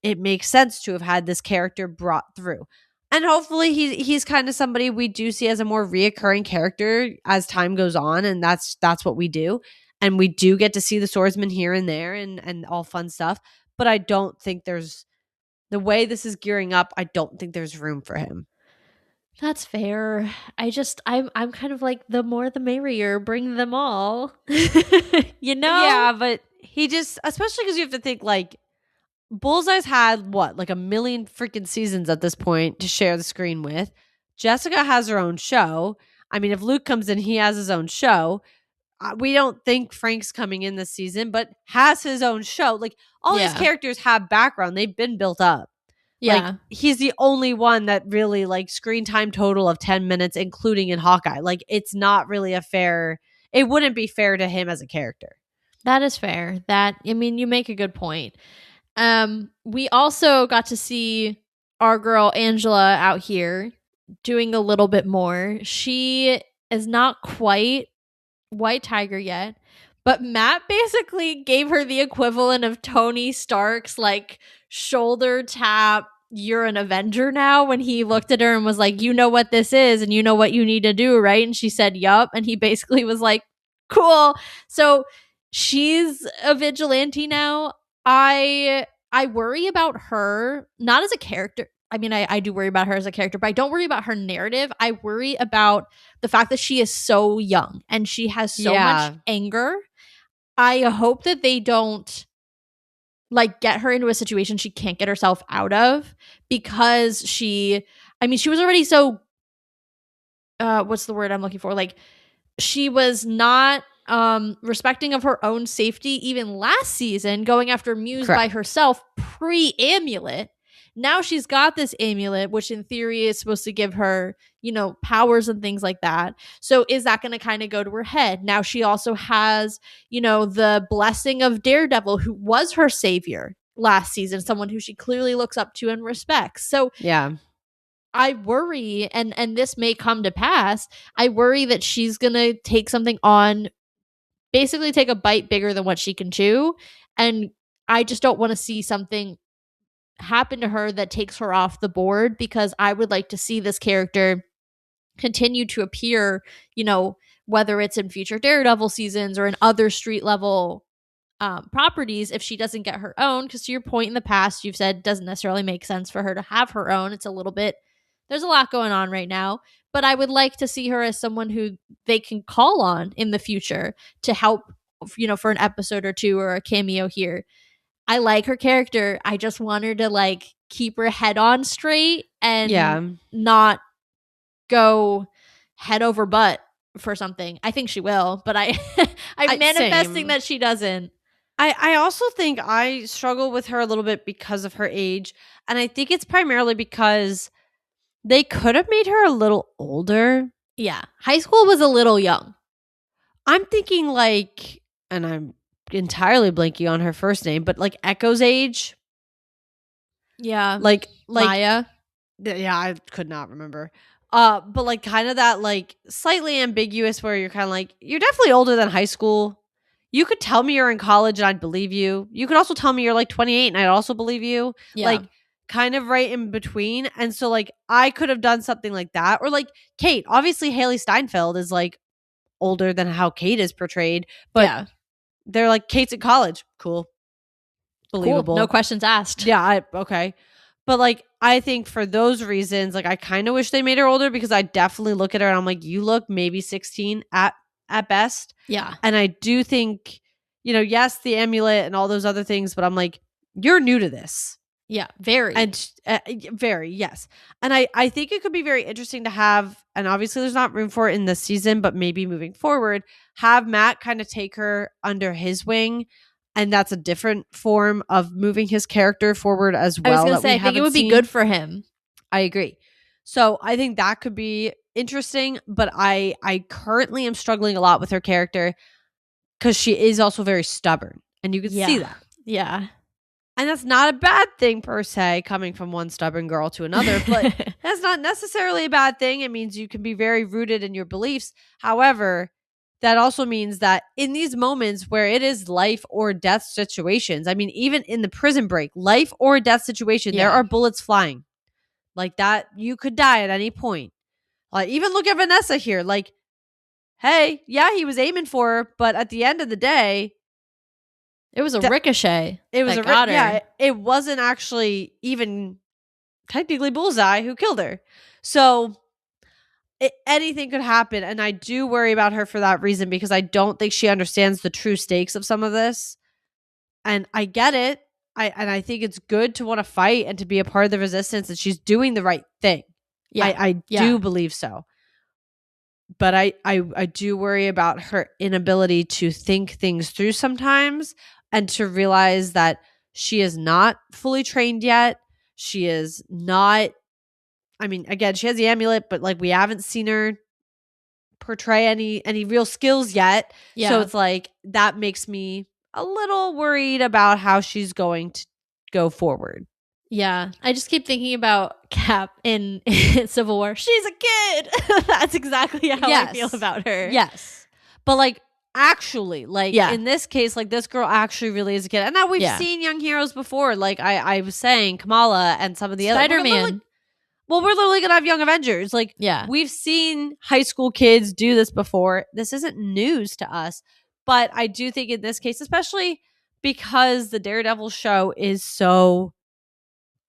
it makes sense to have had this character brought through. And hopefully he's kind of somebody we do see as a more reoccurring character as time goes on. And that's what we do. And we do get to see the swordsman here and there and all fun stuff. But I don't think the way this is gearing up, I don't think there's room for him. That's fair. I'm kind of like, the more the merrier. Bring them all. Yeah, but he just, especially because you have to think like Bullseye's had what, like a million freaking seasons at this point to share the screen with. Jessica has her own show. I mean, if Luke comes in, he has his own show. We don't think Frank's coming in this season, but has his own show. Like, all these characters have background. They've been built up. Yeah. Like, he's the only one that really, like, screen time total of 10 minutes, including in Hawkeye. Like, it's not really it wouldn't be fair to him as a character. That is fair. You make a good point. We also got to see our girl Angela out here doing a little bit more. She is not quite White Tiger yet, but Matt basically gave her the equivalent of Tony Stark's like shoulder tap, you're an Avenger now, when he looked at her and was like, you know what this is and you know what you need to do, right? And she said yup, and he basically was like, cool. So she's a vigilante now. I worry about her, not as a character. I mean, I do worry about her as a character, but I don't worry about her narrative. I worry about the fact that she is so young and she has so much anger. I hope that they don't like get her into a situation she can't get herself out of, because she was already so, what's the word I'm looking for? Like, she was not respecting of her own safety even last season, going after Muse by herself pre-amulet. Now she's got this amulet, which in theory is supposed to give her, powers and things like that. So is that going to kind of go to her head? Now she also has, the blessing of Daredevil, who was her savior last season, someone who she clearly looks up to and respects. So yeah, I worry, and this may come to pass, I worry that she's going to take something on, basically take a bite bigger than what she can chew. And I just don't want to see something happen to her that takes her off the board, because I would like to see this character continue to appear, whether it's in future Daredevil seasons or in other street level properties, if she doesn't get her own. Because to your point, in the past, you've said it doesn't necessarily make sense for her to have her own. It's a little bit, there's a lot going on right now, but I would like to see her as someone who they can call on in the future to help, for an episode or two or a cameo here. I like her character. I just want her to like keep her head on straight and not go head over butt for something. I think she will, but I'm manifesting that she doesn't. I also think I struggle with her a little bit because of her age. And I think it's primarily because they could have made her a little older. Yeah. High school was a little young. I'm thinking like, and I'm entirely blanking on her first name, but like Echo's age. Yeah. Like Maya. Yeah, I could not remember. But like kind of that like slightly ambiguous where you're kind of like, you're definitely older than high school. You could tell me you're in college and I'd believe you. You could also tell me you're like 28 and I'd also believe you. Yeah. Like, kind of right in between. And so like I could have done something like that. Or like Kate. Obviously Haley Steinfeld is like older than how Kate is portrayed. But they're like, Kate's in college. Cool. Believable. Cool. No questions asked. Yeah, okay. But like I think for those reasons, like I kind of wish they made her older, because I definitely look at her and I'm like, you look maybe 16 at best. Yeah. And I do think, yes, the amulet and all those other things, but I'm like, you're new to this. Yeah, very. And very, yes. And I think it could be very interesting to have, and obviously there's not room for it in this season, but maybe moving forward, have Matt kind of take her under his wing. And that's a different form of moving his character forward as well. I was going to say, I think it would be good for him. I agree. So I think that could be interesting, but I currently am struggling a lot with her character because she is also very stubborn. And you can see that. Yeah. And that's not a bad thing per se, coming from one stubborn girl to another, but that's not necessarily a bad thing. It means you can be very rooted in your beliefs. However, that also means that in these moments where it is life or death situations, I mean, even in the prison break, life or death situation, there are bullets flying. Like that, you could die at any point. Like, even look at Vanessa here. Like, hey, yeah, he was aiming for her, but at the end of the day, it was a ricochet. It was it wasn't actually even technically Bullseye who killed her. So anything could happen, and I do worry about her for that reason, because I don't think she understands the true stakes of some of this. And I get it. I think it's good to want to fight and to be a part of the resistance, and she's doing the right thing. Yeah, I do believe so. But I do worry about her inability to think things through sometimes, and to realize that she is not fully trained yet. She is not. I mean, again, she has the amulet, but like we haven't seen her portray any real skills yet. Yeah. So it's like that makes me a little worried about how she's going to go forward. Yeah. I just keep thinking about Cap in Civil War. She's a kid. That's exactly how I feel about her. Yes. But like actually, like in this case, like this girl actually really is a kid. And now we've seen young heroes before. Like I was saying, Kamala and some of the other Spider-Man. Well, we're literally going to have young Avengers. Like, we've seen high school kids do this before. This isn't news to us. But I do think in this case, especially because the Daredevil show is so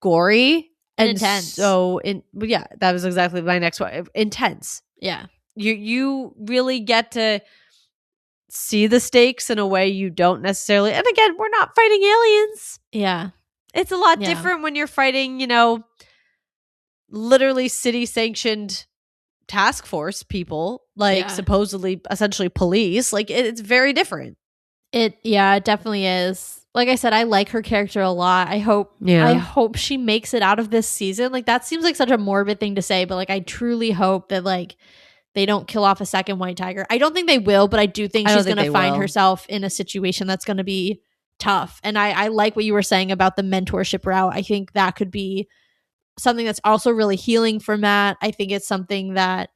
gory and intense. So, that was exactly my next one. Intense. Yeah. You really get to see the stakes in a way you don't necessarily. And again, we're not fighting aliens. Yeah. It's a lot different when you're fighting, literally city sanctioned task force people, like supposedly essentially police. Like it's very different. It definitely is. Like I said, I like her character a lot. I hope she makes it out of this season. Like that seems like such a morbid thing to say, but like I truly hope that like they don't kill off a second White Tiger. I don't think they will, but I do think she's going to find herself in a situation that's going to be tough. And I like what you were saying about the mentorship route. I think that could be something that's also really healing for Matt. I think it's something that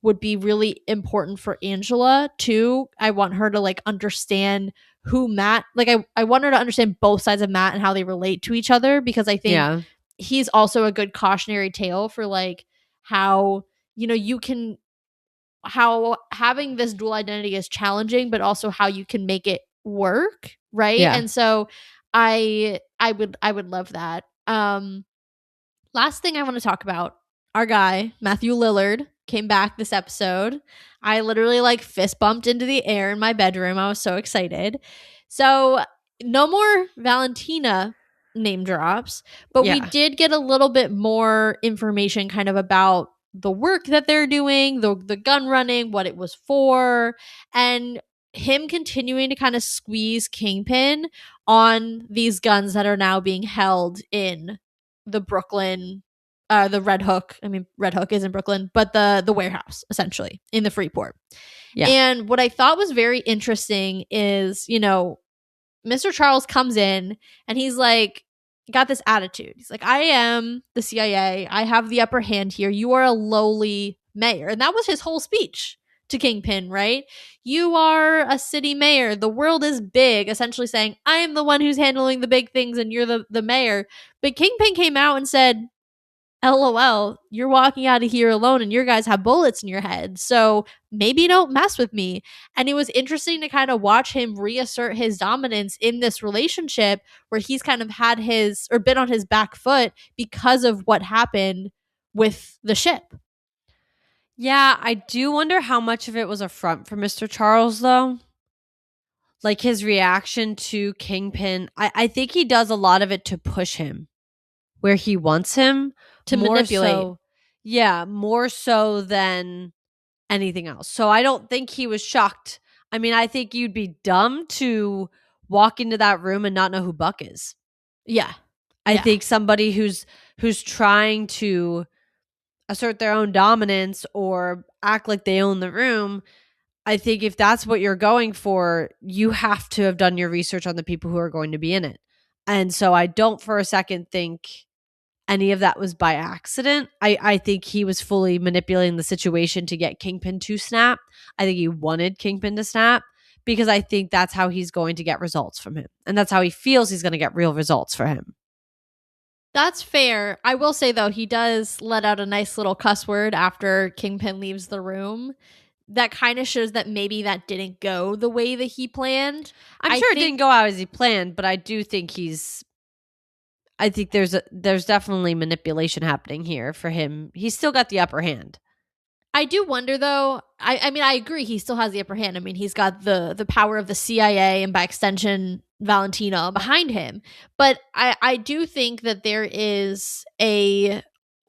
would be really important for Angela too. I want her to like understand who Matt, like I want her to understand both sides of Matt and how they relate to each other, because I think he's also a good cautionary tale for like how, how having this dual identity is challenging, but also how you can make it work. Right. Yeah. And so I would love that. Last thing I want to talk about, our guy, Matthew Lillard, came back this episode. I literally like fist bumped into the air in my bedroom. I was so excited. So no more Valentina name drops, but we did get a little bit more information kind of about the work that they're doing, the gun running, what it was for, and him continuing to kind of squeeze Kingpin on these guns that are now being held in the Brooklyn, the Red Hook. I mean, Red Hook is in Brooklyn, but the warehouse essentially in the Freeport. Yeah. And what I thought was very interesting is, Mr. Charles comes in and he's like, got this attitude. He's like, I am the CIA. I have the upper hand here. You are a lowly mayor. And that was his whole speech to Kingpin, right? You are a city mayor. The world is big, essentially saying, I am the one who's handling the big things and you're the mayor. But Kingpin came out and said, LOL, you're walking out of here alone and your guys have bullets in your head. So maybe don't mess with me. And it was interesting to kind of watch him reassert his dominance in this relationship where he's kind of had his or been on his back foot because of what happened with the ship. Yeah, I do wonder how much of it was a front for Mr. Charles, though. Like his reaction to Kingpin. I think he does a lot of it to push him where he wants him. To manipulate. More so than anything else. So I don't think he was shocked. I mean, I think you'd be dumb to walk into that room and not know who Buck is. Yeah. I think somebody who's trying to assert their own dominance or act like they own the room, I think if that's what you're going for, you have to have done your research on the people who are going to be in it. And so I don't for a second think any of that was by accident. I think he was fully manipulating the situation to get Kingpin to snap. I think he wanted Kingpin to snap because I think that's how he's going to get results from him. And that's how he feels he's going to get real results for him. That's fair. I will say, though, he does let out a nice little cuss word after Kingpin leaves the room. That kind of shows that maybe that didn't go the way that he planned. I'm sure it didn't go out as he planned, but I do think I think there's definitely manipulation happening here for him. He's still got the upper hand. I do wonder, though. I mean, I agree. He still has the upper hand. I mean, he's got the power of the CIA and by extension, Valentino behind him. But I do think that there is a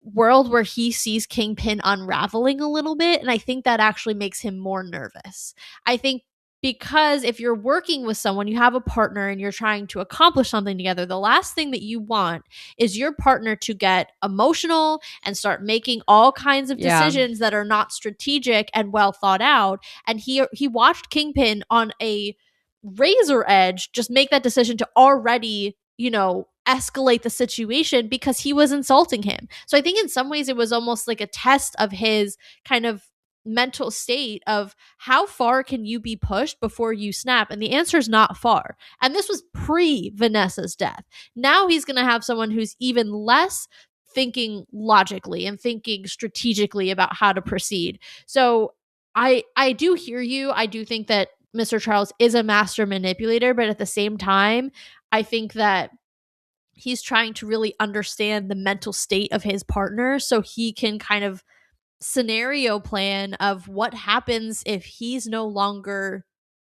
world where he sees Kingpin unraveling a little bit. And I think that actually makes him more nervous. I think because if you're working with someone, you have a partner and you're trying to accomplish something together, the last thing that you want is your partner to get emotional and start making all kinds of decisions that are not strategic and well thought out. And he watched Kingpin on a razor edge just make that decision to already, escalate the situation because he was insulting him. So I think in some ways it was almost like a test of his kind of mental state of how far can you be pushed before you snap, and the answer is not far. And this was pre Vanessa's death. Now he's going to have someone who's even less thinking logically and thinking strategically about how to proceed. So I do hear you. I do think that Mr. Charles is a master manipulator, but at the same time, I think that he's trying to really understand the mental state of his partner so he can kind of scenario plan of what happens if he's no longer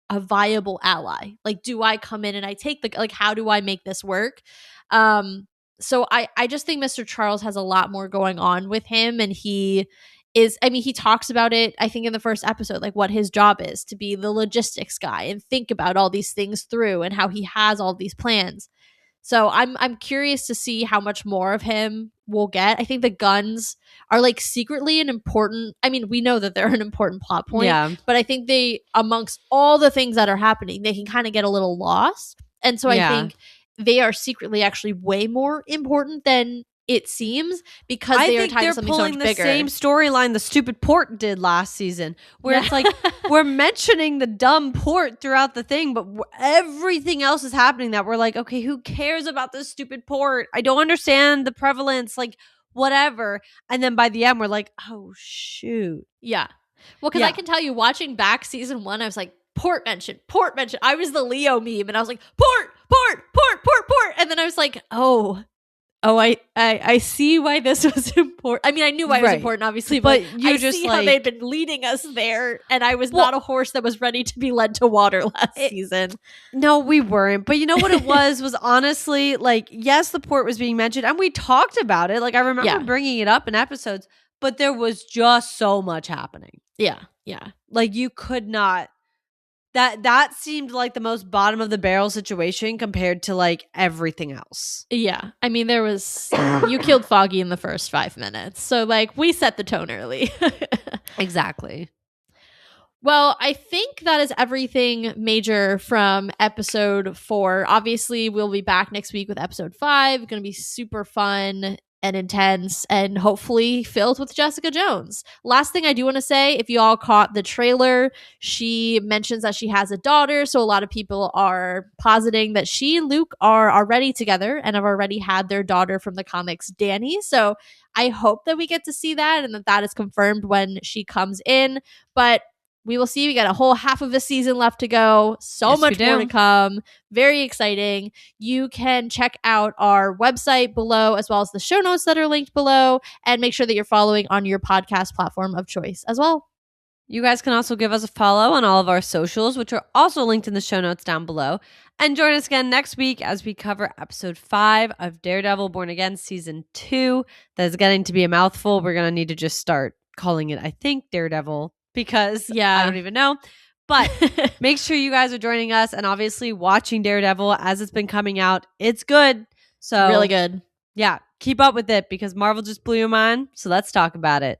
a viable ally. Like, do I come in and I take how do I make this work? So I just think Mr. Charles has a lot more going on with him, and he talks about it, I think, in the first episode, like what his job is to be the logistics guy and think about all these things through and how he has all these plans. So I'm curious to see how much more of him we'll get. I think the guns are like secretly an important, we know that they're an important plot point, but I think they, amongst all the things that are happening, they can kind of get a little lost. And so I think they are secretly actually way more important than it seems because they are tied to something so much bigger. The same storyline the stupid port did last season, where it's like we're mentioning the dumb port throughout the thing, but everything else is happening that we're like, okay, who cares about this stupid port? I don't understand the prevalence, like whatever. And then by the end, we're like, oh shoot, yeah. Well, because I can tell you, watching back season 1, I was like, port mention. I was the Leo meme, and I was like, port, and then I was like, Oh, I see why this was important. I knew why it was important, obviously, but I see how they'd been leading us there, and I was not a horse that was ready to be led to water last season. No, we weren't. But you know what it was honestly, like, yes, the port was being mentioned, and we talked about it. Like, I remember bringing it up in episodes, but there was just so much happening. Yeah. Like, you could not... That seemed like the most bottom of the barrel situation compared to like everything else. Yeah. There was you killed Foggy in the first 5 minutes. So like we set the tone early. Exactly. Well, I think that is everything major from episode 4. Obviously, we'll be back next week with episode 5. It's going to be super fun. and intense and hopefully filled with Jessica Jones. Last thing I do want to say, if you all caught the trailer, she mentions that she has a daughter. So a lot of people are positing that she and Luke are already together and have already had their daughter from the comics, Dani. So I hope that we get to see that and that is confirmed when she comes in. But we will see. We got a whole half of a season left to go. So much more to come. Very exciting. You can check out our website below as well as the show notes that are linked below, and make sure that you're following on your podcast platform of choice as well. You guys can also give us a follow on all of our socials, which are also linked in the show notes down below. And join us again next week as we cover episode 5 of Daredevil Born Again season 2. That is getting to be a mouthful. We're going to need to just start calling it, I think, Daredevil, because I don't even know. But make sure you guys are joining us and obviously watching Daredevil as it's been coming out. It's good. So really good. Yeah, keep up with it because Marvel just blew your mind. So let's talk about it.